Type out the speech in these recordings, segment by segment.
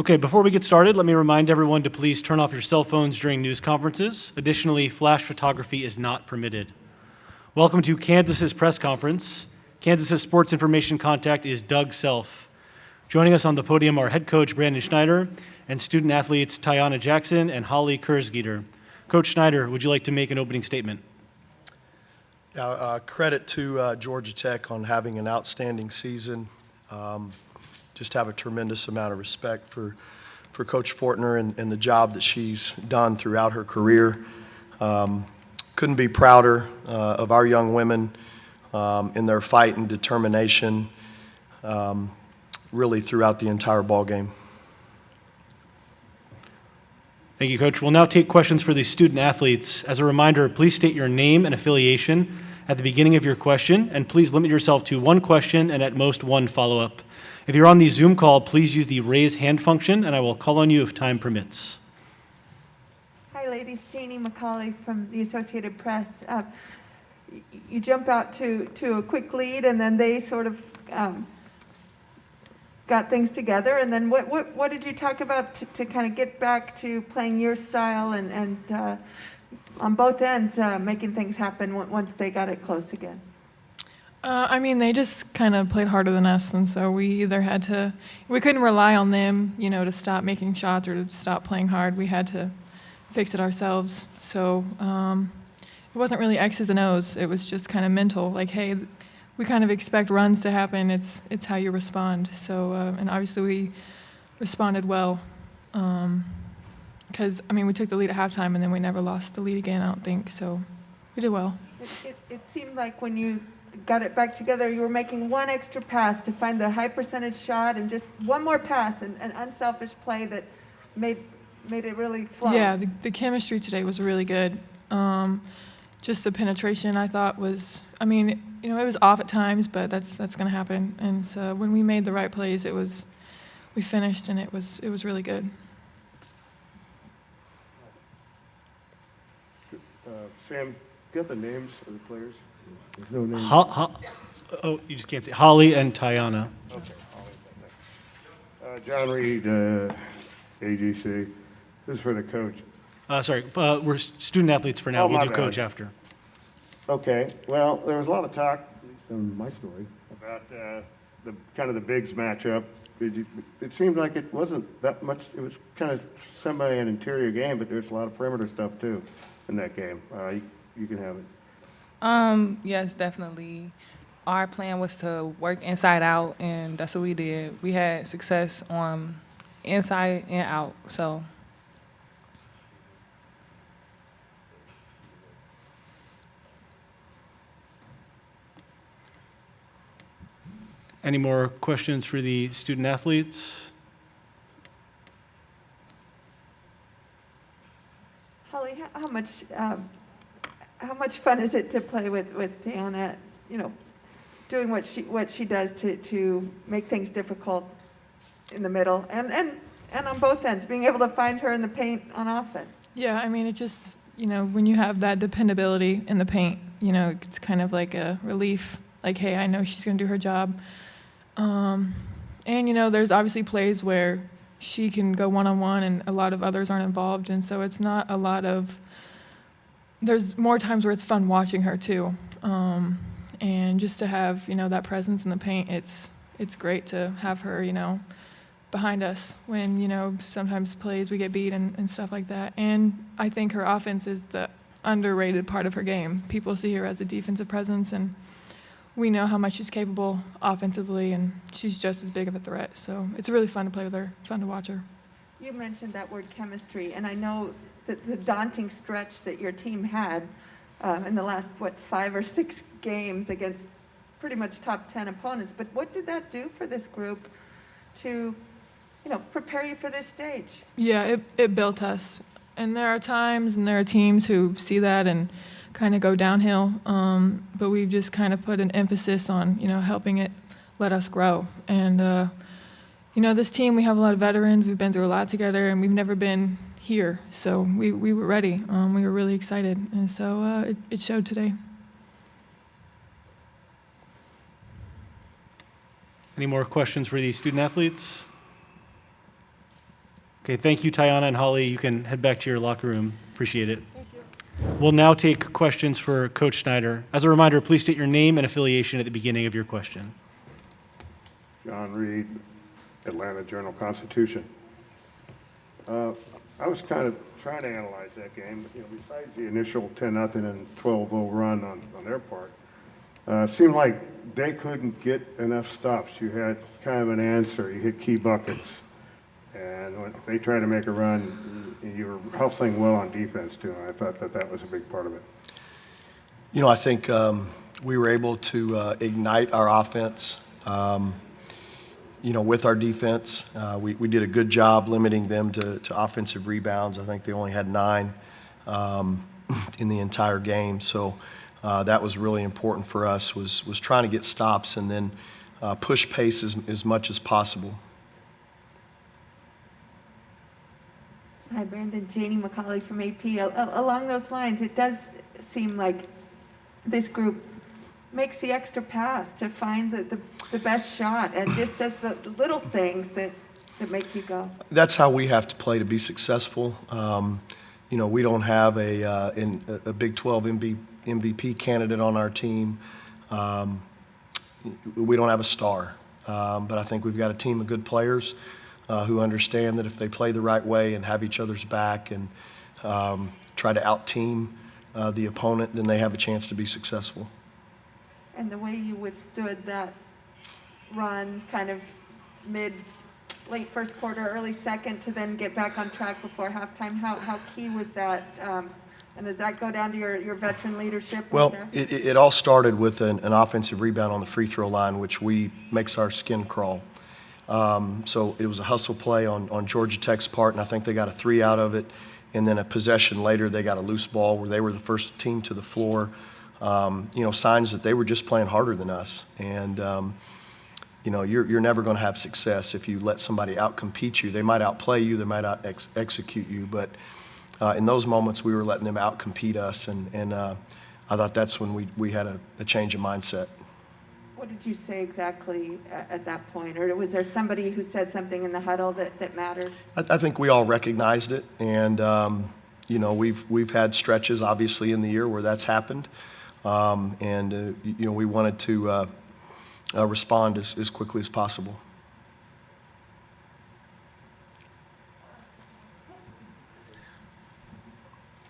Okay, before we get started, let me remind everyone to please turn off your cell phones during news conferences. Additionally, flash photography is not permitted. Welcome to Kansas's press conference. Kansas's sports information contact is Doug Self. Joining us on the podium are head coach Brandon Schneider and student athletes Tiana Jackson and Holly Kurzgitter. Coach Schneider, would you like to make an opening statement? Credit to Georgia Tech on having an outstanding season. Just have a tremendous amount of respect for Coach Fortner and the job that she's done throughout her career. Couldn't be prouder of our young women in their fight and determination really throughout the entire ball game. Thank you, Coach. We'll now take questions for the student athletes. As a reminder, please state your name and affiliation at the beginning of your question, and please limit yourself to one question and at most one follow-up. If you're on the Zoom call, please use the raise hand function, and I will call on you if time permits. Hi, ladies. Janie McCauley from the Associated Press. You jump out to a quick lead, and then they sort of got things together. And then what did you talk about to kind of get back to playing your style and on both ends making things happen once they got it close again? They just kind of played harder than us, and so we couldn't rely on them, to stop making shots or to stop playing hard. We had to fix it ourselves. So it wasn't really X's and O's. It was just kind of mental, like, hey, we kind of expect runs to happen. It's how you respond. So, and obviously we responded well because, we took the lead at halftime, and then we never lost the lead again, I don't think. So we did well. It seemed like when you got it back together, you were making one extra pass to find the high percentage shot and just one more pass, and an unselfish play that made it really flow. Yeah, the chemistry today was really good. Just the penetration I thought was, it was off at times, but that's going to happen. And so when we made the right plays, we finished, and it was really good. Sam, got the names of the players? There's no names. Oh, you just can't say. Holly and Tiana. Okay, Holly. John Reed, AGC. This is for the coach. Sorry, we're student athletes for now. Oh, We'll my do bad. coach after. Okay, well, there was a lot of talk, at least in my story, about the bigs matchup. It seemed like it wasn't that much. It was kind of an interior game, but there's a lot of perimeter stuff too in that game. You can have it. Yes, definitely. Our plan was to work inside out, and that's what we did. We had success on inside and out, so. Any more questions for the student athletes? Holly, how much fun is it to play with Tiana? Doing what she does to make things difficult in the middle and on both ends, being able to find her in the paint on offense. Yeah, it just, when you have that dependability in the paint, it's kind of like a relief. Like, hey, I know she's going to do her job. And, there's obviously plays where she can go one-on-one and a lot of others aren't involved. And so it's not there's more times where it's fun watching her too. And just to have, that presence in the paint, it's great to have her, behind us when, sometimes plays we get beat and stuff like that. And I think her offense is the underrated part of her game. People see her as a defensive presence, and we know how much she's capable offensively, and she's just as big of a threat. So it's really fun to play with her, fun to watch her. You mentioned that word chemistry, and I know that the daunting stretch that your team had in the last, 5 or 6 games against pretty much top 10 opponents. But what did that do for this group to, prepare you for this stage? Yeah, it built us. And there are times and there are teams who see that and kind of go downhill, but we've just kind of put an emphasis on, helping it let us grow. And, this team, we have a lot of veterans. We've been through a lot together, and we've never been here. So we were ready. We were really excited. And so it showed today. Any more questions for the student athletes? Okay, thank you, Tiana and Holly. You can head back to your locker room. Appreciate it. We'll now take questions for Coach Schneider. As a reminder, please state your name and affiliation at the beginning of your question. John Reed, Atlanta Journal-Constitution. I was kind of trying to analyze that game. Besides the initial 10-0 and 12-0 run on their part, seemed like they couldn't get enough stops. You had kind of an answer. You hit key buckets. And when they tried to make a run, you were hustling well on defense, too. And I thought that was a big part of it. I think we were able to ignite our offense, with our defense. We did a good job limiting them to offensive rebounds. I think they only had 9 in the entire game. So that was really important for us, was trying to get stops and then push pace as much as possible. Hi, Brandon. Janie McCauley from AP. Along those lines, it does seem like this group makes the extra pass to find the best shot and just does the little things that make you go. That's how we have to play to be successful. We don't have a Big 12 MVP candidate on our team. We don't have a star. But I think we've got a team of good players who understand that if they play the right way and have each other's back and try to out-team the opponent, then they have a chance to be successful. And the way you withstood that run kind of late first quarter, early second to then get back on track before halftime, how key was that? And does that go down to your veteran leadership? Well, it all started with an offensive rebound on the free throw line, which makes our skin crawl. So it was a hustle play on Georgia Tech's part, and I think they got a 3 out of it. And then a possession later, they got a loose ball where they were the first team to the floor. Signs that they were just playing harder than us. And, you're never going to have success if you let somebody out-compete you. They might outplay you, they might out-execute you, but in those moments, we were letting them out-compete us, and I thought that's when we had a change of mindset. What did you say exactly at that point? Or was there somebody who said something in the huddle that mattered? I think we all recognized it, and we've had stretches, obviously, in the year where that's happened, and we wanted to respond as quickly as possible.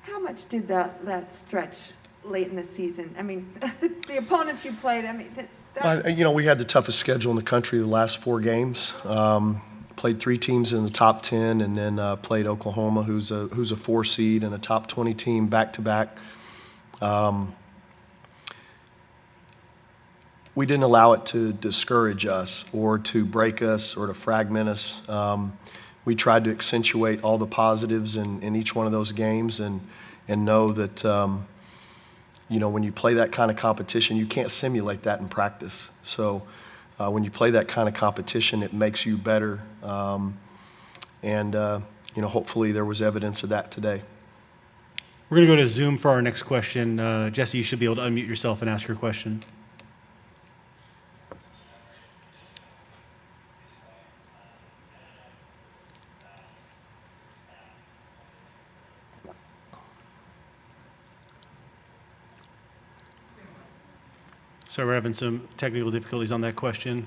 How much did that stretch late in the season? I mean, the opponents you played, We had the toughest schedule in the country the last 4 games. Played 3 teams in the top 10, and then played Oklahoma, who's a 4 seed and a top 20 team back-to-back. We didn't allow it to discourage us or to break us or to fragment us. We tried to accentuate all the positives in each one of those games and know that when you play that kind of competition, you can't simulate that in practice. So when you play that kind of competition, it makes you better. Hopefully there was evidence of that today. We're going to go to Zoom for our next question. Jesse, you should be able to unmute yourself and ask your question. So we're having some technical difficulties on that question.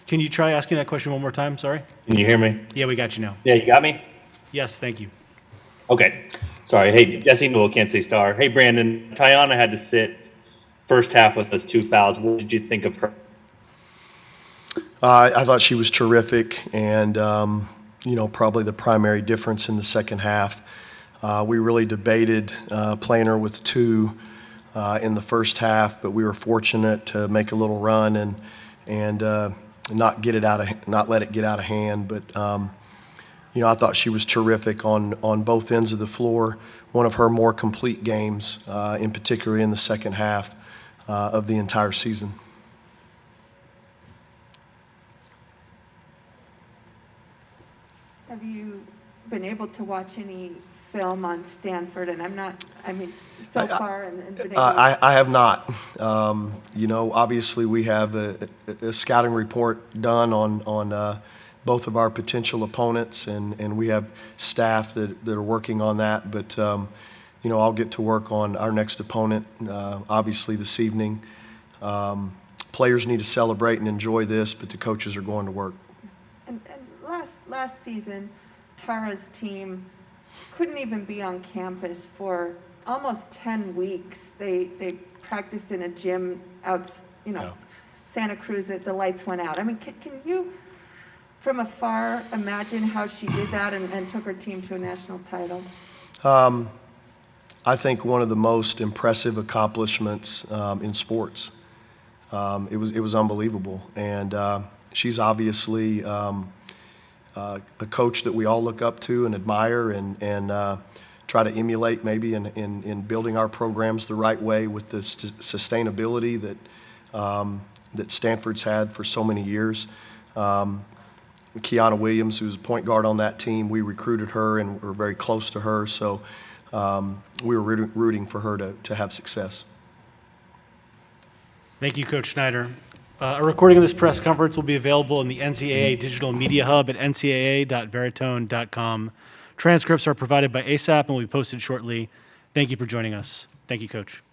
Can you try asking that question one more time? Sorry. Can you hear me? Yeah, we got you now. Yeah, you got me? Yes, thank you. Okay. Sorry. Hey, Jesse Newell, can't say star. Hey, Brandon, Tiana had to sit first half with those 2 fouls. What did you think of her? I thought she was terrific, and probably the primary difference in the second half. We really debated playing her with 2 in the first half, but we were fortunate to make a little run and not let it get out of hand. But I thought she was terrific on both ends of the floor. One of her more complete games, in particular in the second half of the entire season. have you been able to watch any film on Stanford? And so far, and been able I have not. Obviously we have a scouting report done on both of our potential opponents, and we have staff that are working on that. But, I'll get to work on our next opponent, obviously this evening. Players need to celebrate and enjoy this, but the coaches are going to work. And last season, Tara's team couldn't even be on campus for almost 10 weeks. They practiced in a gym out, Yeah. Santa Cruz, that the lights went out. I mean, can you, from afar, imagine how she did that and took her team to a national title? I think one of the most impressive accomplishments in sports. It was unbelievable, and she's obviously a coach that we all look up to and admire, and try to emulate maybe in building our programs the right way with the sustainability that Stanford's had for so many years. Kiana Williams, who's a point guard on that team, we recruited her and we're very close to her, so we were rooting for her to have success. Thank you, Coach Schneider. A recording of this press conference will be available in the NCAA Digital Media Hub at ncaa.veritone.com. Transcripts are provided by ASAP and will be posted shortly. Thank you for joining us. Thank you, Coach.